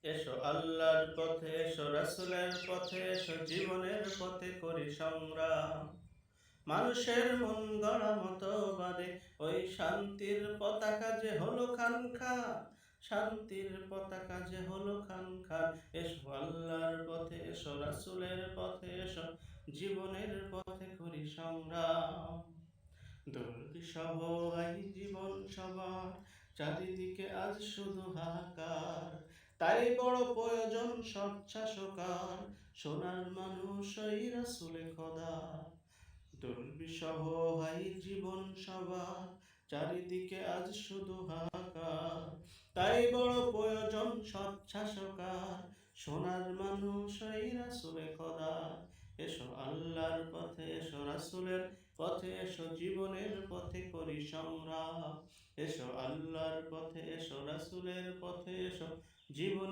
এসো আল্লাহর পথে, এসো রাসূলের পথে, এসো জীবনের পথে করি সংগ্রাম। মানুষের মন গড়া মতবাদে ওই শান্তির পতাকা যে হলো খানখান, শান্তির পতাকা যে হলো খানখান। এসো আল্লাহর পথে, এসো রাসূলের পথে, এসো জীবনের পথে করি সংগ্রাম। দুর্বিষহ এই জীবন সবার, চারিদিকে আজ শুধু হাহাকার। তাই বড় প্রয়োজন সচ্ছাসকার, সোনার মানুষ ওই রাসূলে খোদা। দুর্বিষহ এই জীবন সবার, চারিদিকে আজ শুধু হাহাকার। তাই বড় প্রয়োজন সচ্ছাসকার, সোনার মানুষ ওই রাসূলে খোদা। এসো আল্লাহর পথে, এসো রাসূলের পথে, এসো জীবনের পথে করি সংগ্রাম। এসো আল্লাহর পথে, এসো রাসূলের পথে, এসো জীবনের